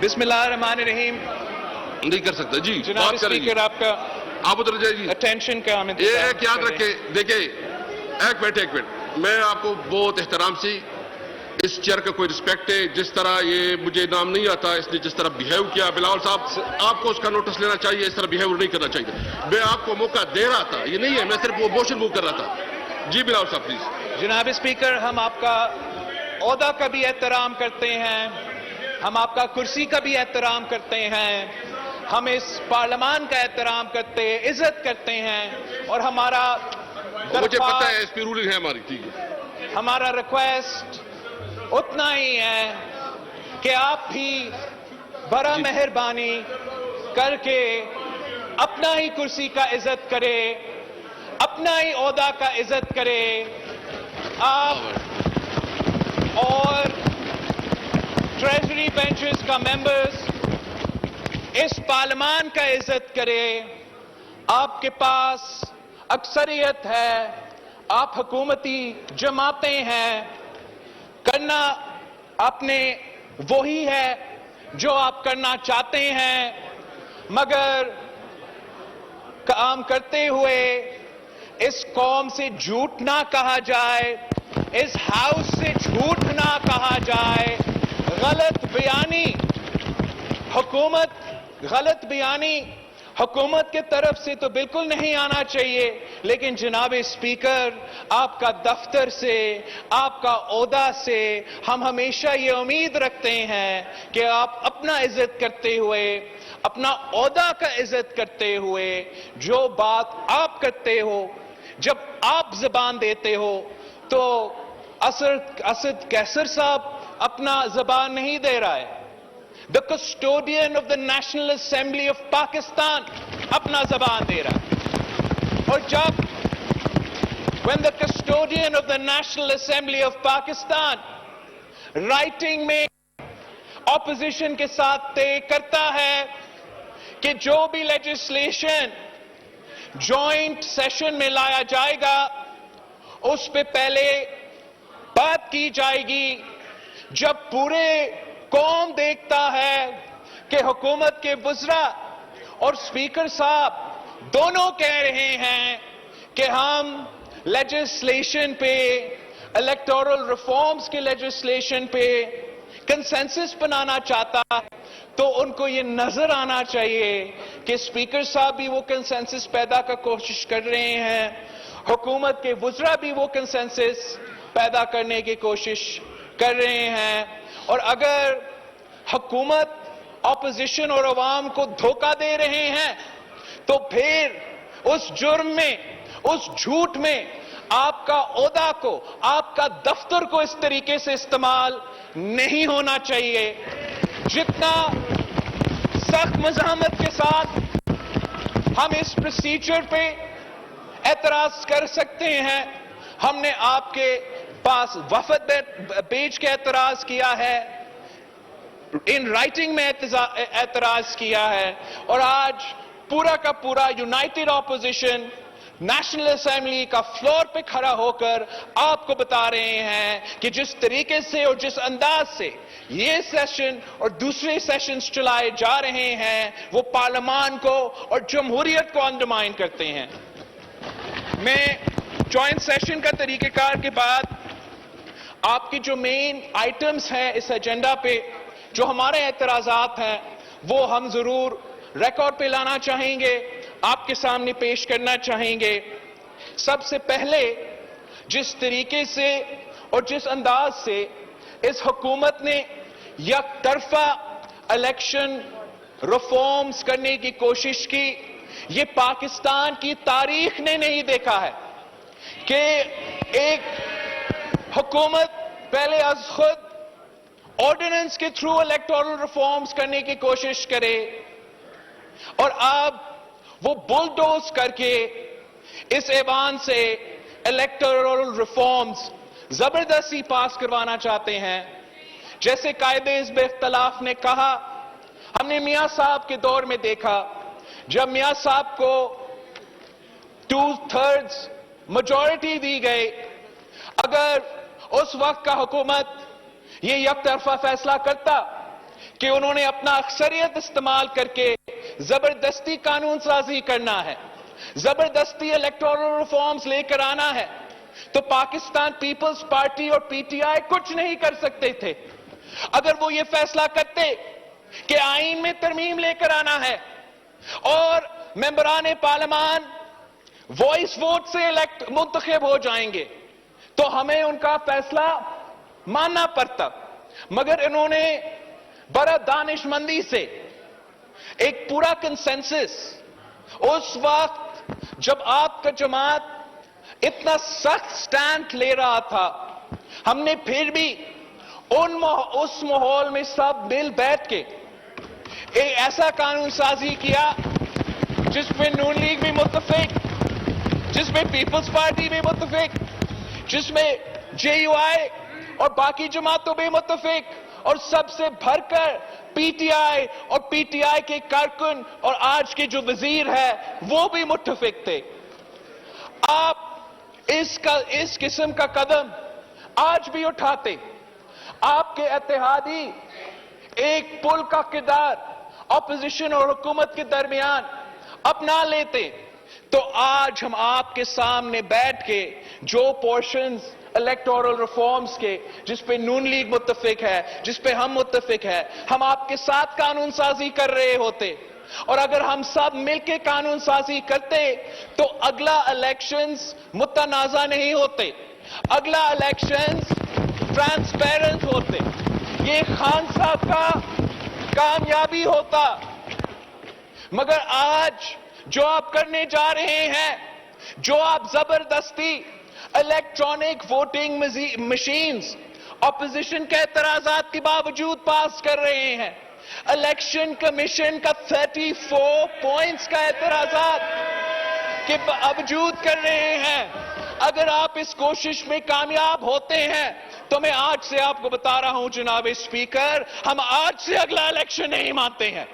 بسم اللہ الرحمن الرحیم. نہیں کر سکتا جی. جناب بات کریں اسپیکر آپ کا آپ ادھر جائیے. اٹینشن کا ہم ایک یاد رکھے دیکھیں ایک منٹ میں آپ کو بہت احترام سے اس چیئر کا کوئی رسپیکٹ ہے. جس طرح یہ مجھے نام نہیں آتا اس نے جس طرح بیہیو کیا بلاول صاحب آپ کو اس کا نوٹس لینا چاہیے. اس طرح بیہیو نہیں کرنا چاہیے. میں آپ کو موقع دے رہا تھا یہ نہیں ہے میں صرف وہ موشن موو کر رہا تھا. جی بلاول صاحب پلیز. جناب اسپیکر ہم آپ کا عہدہ کا بھی احترام کرتے ہیں, ہم آپ کا کرسی کا بھی احترام کرتے ہیں, ہم اس پارلیمان کا احترام کرتے ہیں, عزت کرتے ہیں, اور ہمارا مجھے پتہ ہے اس پہ رولنگ ہے ہماری. ٹھیک ہے ہمارا ریکویسٹ اتنا ہی ہے کہ آپ بھی بڑا مہربانی کر کے اپنا ہی کرسی کا عزت کرے, اپنا ہی عہدہ کا عزت کرے. آپ اور ٹریجری بینچز کا ممبرز اس پارلیمان کا عزت کرے. آپ کے پاس اکثریت ہے, آپ حکومتی جماعتیں ہیں, کرنا آپ نے وہی ہے جو آپ کرنا چاہتے ہیں, مگر کام کرتے ہوئے اس قوم سے جھوٹ نہ کہا جائے, اس ہاؤس سے جھوٹ نہ کہا جائے. غلط بیانی حکومت کے طرف سے تو بالکل نہیں آنا چاہیے, لیکن جناب اسپیکر آپ کا دفتر سے, آپ کا عہدہ سے ہم ہمیشہ یہ امید رکھتے ہیں کہ آپ اپنا عزت کرتے ہوئے, اپنا عہدہ کا عزت کرتے ہوئے, جو بات آپ کرتے ہو, جب آپ زبان دیتے ہو تو اسد کیسر صاحب اپنا زبان نہیں دے رہا ہے, the custodian of the National Assembly of Pakistan اپنا زبان دے رہا ہے. اور جب when the custodian of the National Assembly of Pakistan writing میں opposition کے ساتھ طے کرتا ہے کہ جو بھی لیجسلیشن جوائنٹ سیشن میں لایا جائے گا اس پہ پہلے بات کی جائے گی, جب پورے قوم دیکھتا ہے کہ حکومت کے وزراء اور اسپیکر صاحب دونوں کہہ رہے ہیں کہ ہم لیجسلیشن پہ, الیکٹورل ریفارمز کے لیجسلیشن پہ کنسنسس بنانا چاہتا ہے, تو ان کو یہ نظر آنا چاہیے کہ اسپیکر صاحب بھی وہ کنسنسس پیدا کا کوشش کر رہے ہیں, حکومت کے وزراء بھی وہ کنسنسس پیدا کرنے کی کوشش کر رہے ہیں. اور اگر حکومت اپوزیشن اور عوام کو دھوکہ دے رہے ہیں تو پھر اس جرم میں, اس جھوٹ میں آپ کا عہدہ کو, آپ کا دفتر کو اس طریقے سے استعمال نہیں ہونا چاہیے. جتنا سخت مزاحمت کے ساتھ ہم اس پروسیجر پہ اعتراض کر سکتے ہیں, ہم نے آپ کے پاس وفد بھیج کے اعتراض کیا ہے, ان رائٹنگ میں اعتراض کیا ہے, اور آج پورا کا پورا یونائٹڈ اپوزیشن نیشنل اسمبلی کا فلور پہ کھڑا ہو کر آپ کو بتا رہے ہیں کہ جس طریقے سے اور جس انداز سے یہ سیشن اور دوسرے سیشنز چلائے جا رہے ہیں وہ پارلیمان کو اور جمہوریت کو انڈرمائن کرتے ہیں. میں جوائنٹ سیشن کا طریقہ کار کے بعد آپ کی جو مین آئٹمز ہیں اس ایجنڈا پہ, جو ہمارے اعتراضات ہیں, وہ ہم ضرور ریکارڈ پہ لانا چاہیں گے, آپ کے سامنے پیش کرنا چاہیں گے. سب سے پہلے جس طریقے سے اور جس انداز سے اس حکومت نے یک طرفہ الیکشن ریفارمز کرنے کی کوشش کی, یہ پاکستان کی تاریخ نے نہیں دیکھا ہے کہ ایک حکومت پہلے از خود آرڈیننس کے تھرو الیکٹورل ریفارمز کرنے کی کوشش کرے اور اب وہ بلڈوز کر کے اس ایوان سے الیکٹورل ریفارمز زبردستی پاس کروانا چاہتے ہیں. جیسے قائد حزب اختلاف نے کہا, ہم نے میاں صاحب کے دور میں دیکھا جب میاں صاحب کو 2/3 میجورٹی دی گئی, اگر اس وقت کا حکومت یہ یک طرفہ فیصلہ کرتا کہ انہوں نے اپنا اکثریت استعمال کر کے زبردستی قانون سازی کرنا ہے, زبردستی الیکٹورل ریفارمز لے کر آنا ہے, تو پاکستان پیپلز پارٹی اور پی ٹی آئی کچھ نہیں کر سکتے تھے. اگر وہ یہ فیصلہ کرتے کہ آئین میں ترمیم لے کر آنا ہے اور ممبران پارلیمان وائس ووٹ سے منتخب ہو جائیں گے, تو ہمیں ان کا فیصلہ ماننا پڑتا. مگر انہوں نے بڑا دانش مندی سے ایک پورا کنسنسس, اس وقت جب آپ کا جماعت اتنا سخت سٹینڈ لے رہا تھا, ہم نے پھر بھی اس ماحول میں سب مل بیٹھ کے ایک ایسا قانون سازی کیا جس پہ نون لیگ بھی متفق, جس میں پیپلز پارٹی بھی متفق, جس میں جے یو آئی اور باقی جماعتوں بھی متفق, اور سب سے بھر کر پی ٹی آئی اور پی ٹی آئی کے کارکن اور آج کے جو وزیر ہے وہ بھی متفق تھے. آپ اس قسم کا قدم آج بھی اٹھاتے, آپ کے اتحادی ایک پل کا کردار اپوزیشن اور حکومت کے درمیان اپنا لیتے, تو آج ہم آپ کے سامنے بیٹھ کے جو پورشنز الیکٹورل ریفارمز کے جس پہ نون لیگ متفق ہے, جس پہ ہم متفق ہے, ہم آپ کے ساتھ قانون سازی کر رہے ہوتے. اور اگر ہم سب مل کے قانون سازی کرتے تو اگلا الیکشنز متنازع نہیں ہوتے, اگلا الیکشنز ٹرانسپیرنٹ ہوتے, یہ خان صاحب کا کامیابی ہوتا. مگر آج جو آپ کرنے جا رہے ہیں, جو آپ زبردستی الیکٹرانک ووٹنگ مشینز اپوزیشن کے اعتراضات کے باوجود پاس کر رہے ہیں, الیکشن کمیشن کا 34 پوائنٹس کا اعتراضات کے باوجود کر رہے ہیں, اگر آپ اس کوشش میں کامیاب ہوتے ہیں تو میں آج سے آپ کو بتا رہا ہوں جناب اسپیکر, ہم آج سے اگلا الیکشن نہیں مانتے ہیں,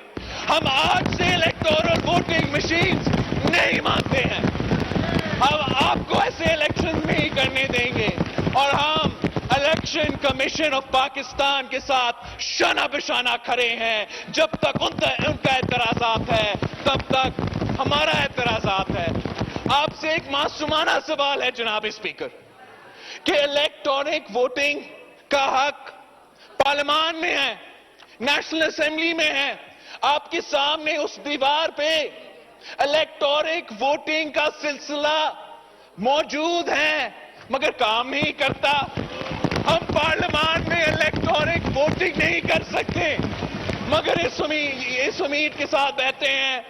ہم آج سے الیکٹورل ووٹنگ مشینز نہیں مانتے ہیں, ہم آپ کو ایسے الیکشن نہیں کرنے دیں گے, اور ہم الیکشن کمیشن آف پاکستان کے ساتھ شانہ بشانہ کھڑے ہیں. جب تک ان کا اعتراضات ہے تب تک ہمارا اعتراضات ہے. آپ سے ایک معصومانہ سوال ہے جناب اسپیکر, کہ الیکٹرانک ووٹنگ کا حق پارلیمان میں ہے, نیشنل اسمبلی میں ہے, آپ کے سامنے اس دیوار پہ الیکٹرانک ووٹنگ کا سلسلہ موجود ہے, مگر کام نہیں کرتا. ہم پارلیمان میں الیکٹرانک ووٹنگ نہیں کر سکتے, مگر اس امید کے ساتھ بیٹھے ہیں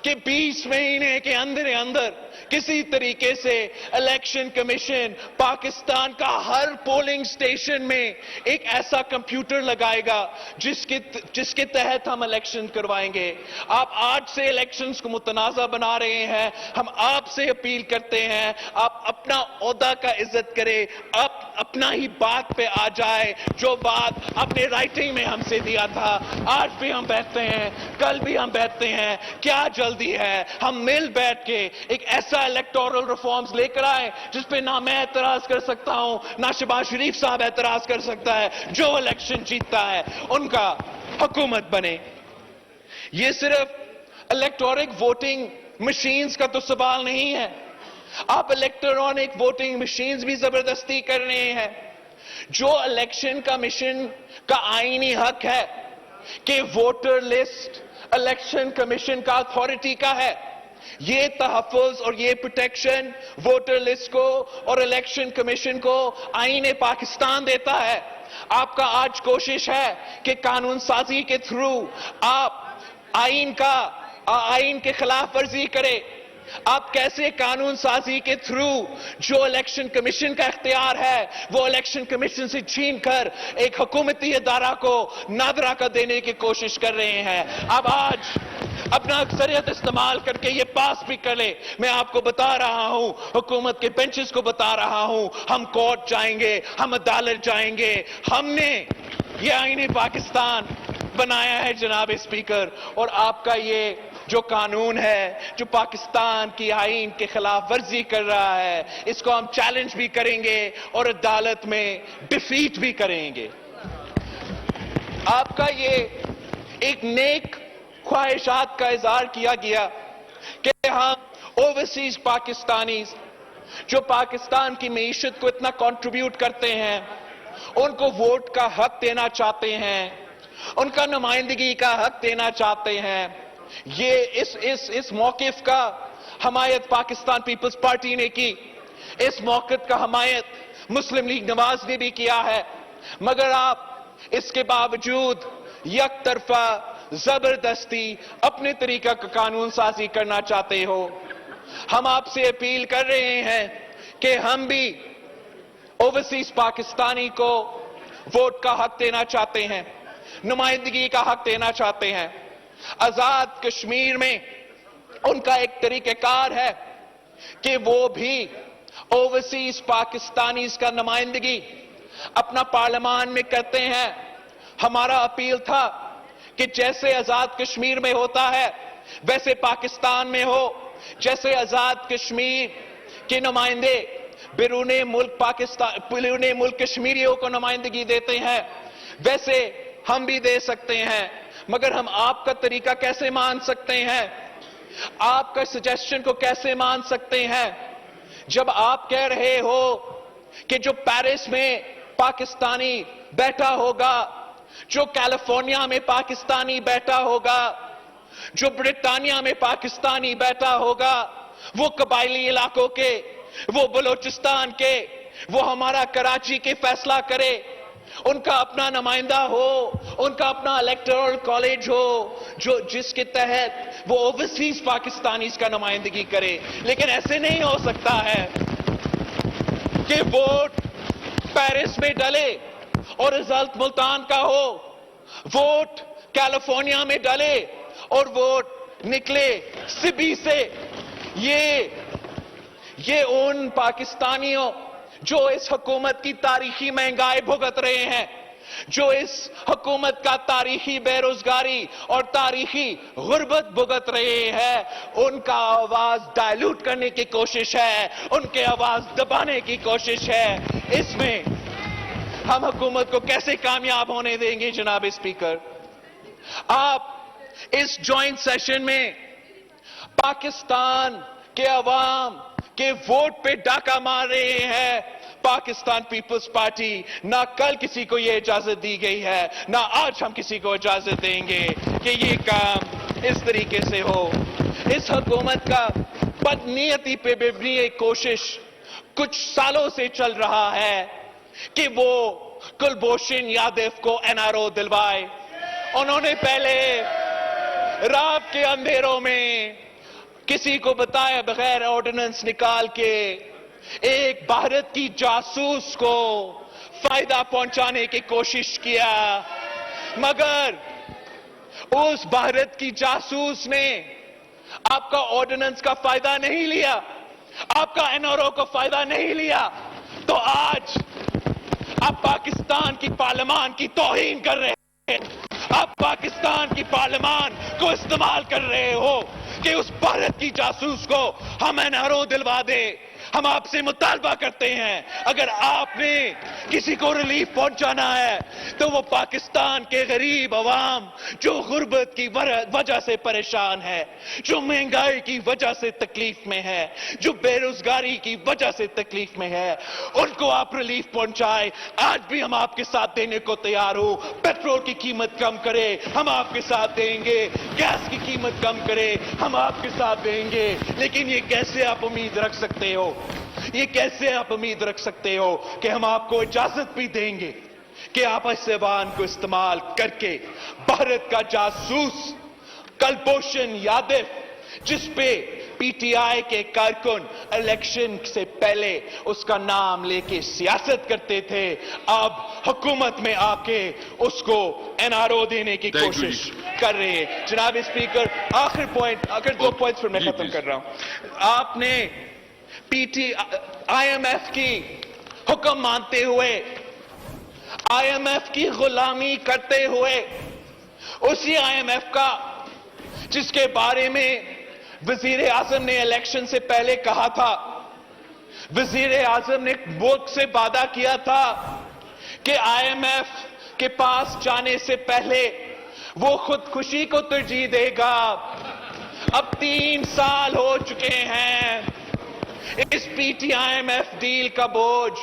کہ 20 مہینے کے اندر کسی طریقے سے الیکشن کمیشن پاکستان کا ہر پولنگ سٹیشن میں ایک ایسا کمپیوٹر لگائے گا جس کے تحت ہم الیکشن کروائیں گے. آپ آج سے الیکشنز کو متنازع بنا رہے ہیں, ہم آپ سے اپیل کرتے ہیں آپ اپنا عہدہ کا عزت کریں, آپ اپنا ہی بات پہ آ جائے, جو بات آپ نے رائٹنگ میں ہم سے دیا تھا. آج بھی ہم بیٹھتے ہیں, کل بھی ہم بیٹھتے ہیں, کیا جلدی ہے, ہم مل بیٹھ کے ایک ایسا الیکٹورل ریفارمز لے کر آئے جس پہ نہ میں اعتراض کر سکتا ہوں نہ شہباز شریف صاحب اعتراض کر سکتا ہے, جو الیکشن جیتتا ہے ان کا حکومت بنے. یہ صرف الیکٹرانک ووٹنگ مشینز کا تو سوال نہیں ہے, آپ الیکٹرانک ووٹنگ مشینز بھی زبردستی کر رہے ہیں. جو الیکشن کمیشن کا آئینی حق ہے کہ ووٹر لسٹ الیکشن کمیشن کا اتھارٹی کا ہے, یہ تحفظ اور یہ پروٹیکشن ووٹر لسٹ کو اور الیکشن کمیشن کو آئین پاکستان دیتا ہے. آپ کا آج کوشش ہے کہ قانون سازی کے تھرو آپ آئین کے خلاف ورزی کرے. آپ کیسے قانون سازی کے تھرو جو الیکشن کمیشن کا اختیار ہے وہ الیکشن کمیشن سے چھین کر ایک حکومتی ادارہ کو نادرہ کا دینے کی کوشش کر رہے ہیں. اب آج اپنا اکثریت استعمال کر کے یہ پاس بھی کر لے. میں آپ کو بتا رہا ہوں, حکومت کے بینچز کو بتا رہا ہوں, ہم کورٹ جائیں گے, ہم عدالت جائیں گے. ہم نے یہ آئین پاکستان بنایا ہے جناب اسپیکر, اور آپ کا یہ جو قانون ہے جو پاکستان کی آئین کے خلاف ورزی کر رہا ہے, اس کو ہم چیلنج بھی کریں گے اور عدالت میں ڈیفیٹ بھی کریں گے. آپ کا یہ ایک نیک خواہشات کا اظہار کیا گیا کہ ہم اوورسیز پاکستانیز جو پاکستان کی معیشت کو اتنا کنٹریبیوٹ کرتے ہیں ان کو ووٹ کا حق دینا چاہتے ہیں, ان کا نمائندگی کا حق دینا چاہتے ہیں. یہ اس موقف کا حمایت پاکستان پیپلز پارٹی نے کی, اس موقف کا حمایت مسلم لیگ نواز نے بھی کیا ہے, مگر آپ اس کے باوجود یک طرفہ زبردستی اپنے طریقہ کا قانون سازی کرنا چاہتے ہو. ہم آپ سے اپیل کر رہے ہیں کہ ہم بھی اوورسیز پاکستانی کو ووٹ کا حق دینا چاہتے ہیں, نمائندگی کا حق دینا چاہتے ہیں. آزاد کشمیر میں ان کا ایک طریقہ کار ہے کہ وہ بھی اوورسیز پاکستانیز کا نمائندگی اپنا پارلیمان میں کرتے ہیں. ہمارا اپیل تھا کہ جیسے آزاد کشمیر میں ہوتا ہے ویسے پاکستان میں ہو, جیسے آزاد کشمیر کے نمائندے بیرون ملک کشمیریوں کو نمائندگی دیتے ہیں ویسے ہم بھی دے سکتے ہیں. مگر ہم آپ کا طریقہ کیسے مان سکتے ہیں, آپ کا سجیشن کو کیسے مان سکتے ہیں جب آپ کہہ رہے ہو کہ جو پیرس میں پاکستانی بیٹھا ہوگا, جو کیلیفورنیا میں پاکستانی بیٹھا ہوگا, جو برطانیہ میں پاکستانی بیٹھا ہوگا, وہ قبائلی علاقوں کے, وہ بلوچستان کے, وہ ہمارا کراچی کے فیصلہ کرے, ان کا اپنا نمائندہ ہو, ان کا اپنا الیکٹورل کالج ہو جس کے تحت وہ اوورسیز پاکستانیز کا نمائندگی کرے. لیکن ایسے نہیں ہو سکتا ہے کہ ووٹ پیرس میں ڈلے اور رزلٹ ملتان کا ہو, ووٹ کیلیفورنیا میں ڈلے اور ووٹ نکلے سبی سے. یہ ان پاکستانیوں جو اس حکومت کی تاریخی مہنگائی بھگت رہے ہیں, جو اس حکومت کا تاریخی بے روزگاری اور تاریخی غربت بھگت رہے ہیں, ان کا آواز ڈائلوٹ کرنے کی کوشش ہے, ان کے آواز دبانے کی کوشش ہے. اس میں ہم حکومت کو کیسے کامیاب ہونے دیں گے جناب اسپیکر؟ آپ اس جوائنٹ سیشن میں پاکستان کے عوام کے ووٹ پہ ڈاکہ مار رہے ہیں. پاکستان پیپلز پارٹی نہ کل کسی کو یہ اجازت دی گئی ہے, نہ آج ہم کسی کو اجازت دیں گے کہ یہ کام اس طریقے سے ہو. اس حکومت کا بدنیتی پہ مبنی ایک کوشش کچھ سالوں سے چل رہا ہے کہ وہ کلبھوشن یادو کو NRO دلوائے. انہوں نے پہلے رات کے اندھیروں میں کسی کو بتایا بغیر آرڈیننس نکال کے ایک بھارت کی جاسوس کو فائدہ پہنچانے کی کوشش کیا, مگر اس بھارت کی جاسوس نے آپ کا آرڈیننس کا فائدہ نہیں لیا, آپ کا NRO کو فائدہ نہیں لیا. تو آج آپ پاکستان کی پارلیمان کی توہین کر رہے ہیں, آپ پاکستان کی پارلیمان کو استعمال کر رہے ہو کہ اس بھارت کی جاسوس کو ہم NRO دلوا دیں. ہم آپ سے مطالبہ کرتے ہیں اگر آپ نے کسی کو ریلیف پہنچانا ہے تو وہ پاکستان کے غریب عوام جو غربت کی وجہ سے پریشان ہے, جو مہنگائی کی وجہ سے تکلیف میں ہے, جو بے روزگاری کی وجہ سے تکلیف میں ہے, ان کو آپ ریلیف پہنچائے. آج بھی ہم آپ کے ساتھ دینے کو تیار ہو. پیٹرول کی قیمت کم کرے, ہم آپ کے ساتھ دیں گے. گیس کی قیمت کم کرے, ہم آپ کے ساتھ دیں گے. لیکن یہ کیسے آپ امید رکھ سکتے ہو, یہ کیسے آپ امید رکھ سکتے ہو کہ ہم آپ کو اجازت بھی دیں گے کہ آپ اس زبان کو استعمال کر کے بھارت کا جاسوس کلبھوشن یادو, جس پہ پی ٹی آئی کے کارکن الیکشن سے پہلے اس کا نام لے کے سیاست کرتے تھے, اب حکومت میں آ کے اس کو NRO دینے کی کوشش کر رہے ہیں. جناب اسپیکر, آخر پوائنٹ, اگر 2 پوائنٹس پر میں ختم کر رہا ہوں. آپ نے IMF کی حکم مانتے ہوئے, IMF کی غلامی کرتے ہوئے, اسی IMF کا جس کے بارے میں وزیر اعظم نے الیکشن سے پہلے کہا تھا, وزیر اعظم نے ملک سے وعدہ کیا تھا کہ IMF کے پاس جانے سے پہلے وہ خودکشی کو ترجیح دے گا. اب 3 سال ہو چکے ہیں. اس P T I M F deal کا بوجھ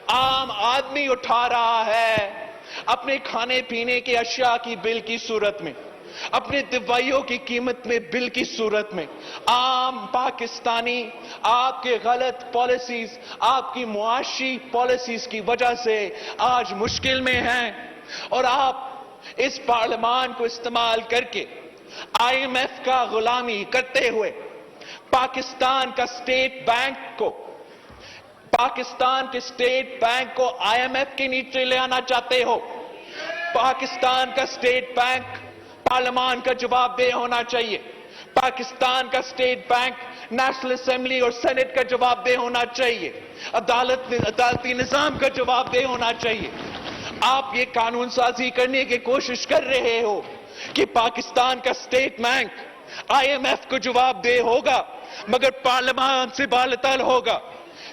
عام آدمی اٹھا رہا ہے. اپنے کھانے پینے کے اشیاء کی بل کی صورت میں, اپنے دوائیوں کی قیمت میں بل کی صورت میں. عام پاکستانی آپ کے غلط پالیسیز, آپ کی معاشی پالیسیز کی وجہ سے آج مشکل میں ہیں. اور آپ اس پارلیمان کو استعمال کر کے آئی ایم ایف کا غلامی کرتے ہوئے پاکستان کا اسٹیٹ بینک کو, پاکستان کے اسٹیٹ بینک کو آئی ایم ایف کے نیچے لے آنا چاہتے ہو. پاکستان کا اسٹیٹ بینک پارلیمان کا جواب دہ ہونا چاہیے. پاکستان کا اسٹیٹ بینک نیشنل اسمبلی اور سینٹ کا جواب دہ ہونا چاہیے. عدالتی نظام کا جواب دہ ہونا چاہیے. آپ یہ قانون سازی کرنے کی کوشش کر رہے ہو کہ پاکستان کا state bank I M F کو جواب دہ ہوگا, مگر پارلیمان سے بالاتر ہوگا,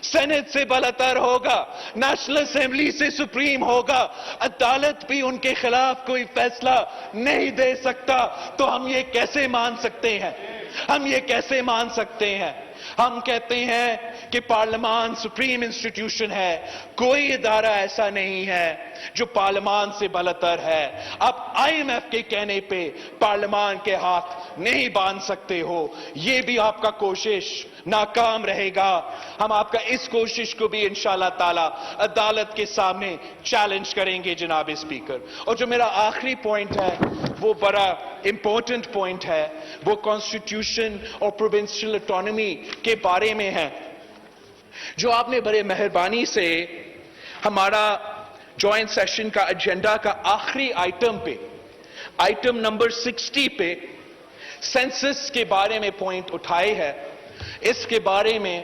سینٹ سے بالاتر ہوگا, نیشنل اسمبلی سے سپریم ہوگا. عدالت بھی ان کے خلاف کوئی فیصلہ نہیں دے سکتا. تو ہم یہ کیسے مان سکتے ہیں؟ ہم یہ کیسے مان سکتے ہیں؟ ہم کہتے ہیں کہ پارلیمان سپریم انسٹیٹیوشن ہے. کوئی ادارہ ایسا نہیں ہے جو پارلیمان سے بالاتر ہے. آپ آئی ایم ایف کے کہنے پہ پارلیمان کے ہاتھ نہیں باندھ سکتے ہو. یہ بھی آپ کا کوشش ناکام رہے گا. ہم آپ کا اس کوشش کو بھی انشاءاللہ تعالی عدالت کے سامنے چیلنج کریں گے جناب اسپیکر. اور جو میرا آخری پوائنٹ ہے وہ بڑا امپورٹنٹ پوائنٹ ہے, وہ کانسٹیٹیوشن اور پروونشل اٹانومی کے بارے میں ہے, جو آپ نے بڑے مہربانی سے ہمارا جوائنٹ سیشن کا ایجنڈا کا آخری آئٹم پہ, آئٹم نمبر 60 پہ سینسس کے بارے میں پوائنٹ اٹھائے ہے. اس کے بارے میں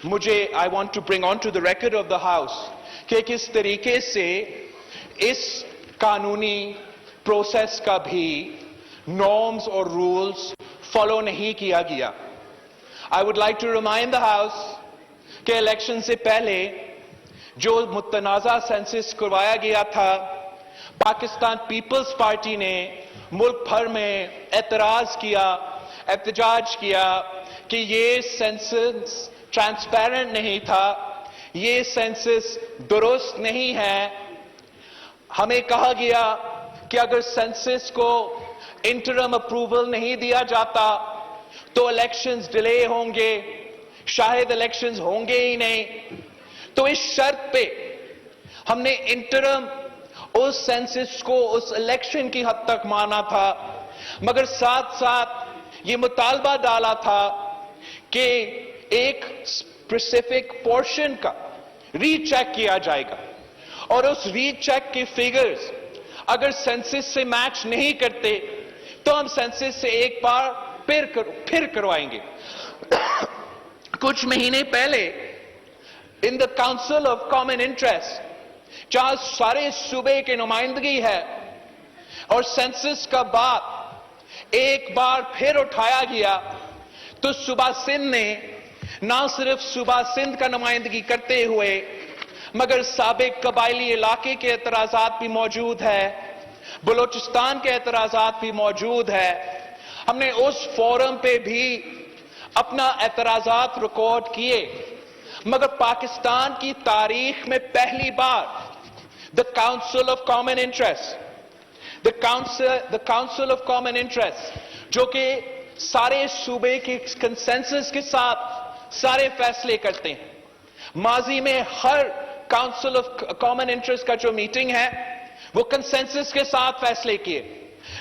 مجھے I want to bring on to the record of the house کہ کس طریقے سے اس قانونی پروسیس کا بھی نارمز اور رولز فالو نہیں کیا گیا. I would like to remind the house کہ الیکشن سے پہلے جو متنازع سینسس کروایا گیا تھا, پاکستان پیپلز پارٹی نے ملک بھر میں اعتراض کیا, احتجاج کیا کہ یہ سینسس ٹرانسپیرنٹ نہیں تھا, یہ سینسس درست نہیں ہے. ہمیں کہا گیا کہ اگر سینسس کو انٹرم اپروول نہیں دیا جاتا تو الیکشنز ڈیلے ہوں گے, شاید الیکشنز ہوں گے ہی نہیں. تو اس شرط پہ ہم نے انٹرم اس سینسس کو اس الیکشن کی حد تک مانا تھا, مگر ساتھ ساتھ یہ مطالبہ ڈالا تھا کہ ایک اسپیسیفک پورشن کا ری چیک کیا جائے گا, اور اس ری چیک کے فیگرز اگر سینسس سے میچ نہیں کرتے تو ہم سینسس سے ایک بار پھر کروائیں گے. کچھ مہینے پہلے in the council of common interest, جہاں سارے صوبے کی نمائندگی ہے, اور سینسس کا بات ایک بار پھر اٹھایا گیا, تو صوبہ سندھ نے نہ صرف صوبہ سندھ کا نمائندگی کرتے ہوئے مگر سابق قبائلی علاقے کے اعتراضات بھی موجود ہے, بلوچستان کے اعتراضات بھی موجود ہے. ہم نے اس فورم پہ بھی اپنا اعتراضات ریکارڈ کیے, مگر پاکستان کی تاریخ میں پہلی بار the Council of Common Interest, the Council of Common Interest, جو کہ سارے صوبے کے کنسنسس کے ساتھ سارے فیصلے کرتے ہیں. ماضی میں ہر کاؤنسل آف کامن انٹرسٹ کا جو میٹنگ ہے وہ کنسنسس کے ساتھ فیصلے کیے,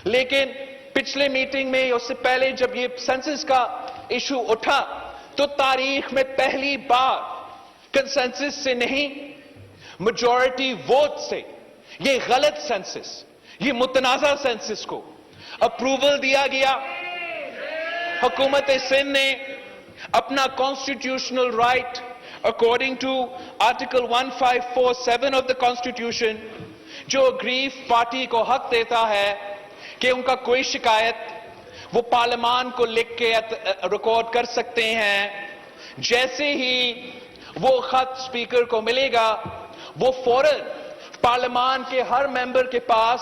لیکن پچھلے میٹنگ میں اس سے پہلے جب یہ سینسس کا ایشو اٹھا تو تاریخ میں پہلی بار کنسنسس سے نہیں, میجورٹی ووٹ سے یہ غلط سینسس, یہ متنازع سینسس کو اپروول دیا گیا. حکومت سندھ نے اپنا constitutional right according to article 1547 of the constitution, جو اگریف پارٹی کو حق دیتا ہے کہ ان کا کوئی شکایت وہ پارلیمان کو لکھ کے ریکارڈ کر سکتے ہیں. جیسے ہی وہ خط سپیکر کو ملے گا وہ فوراً پارلیمان کے ہر ممبر کے پاس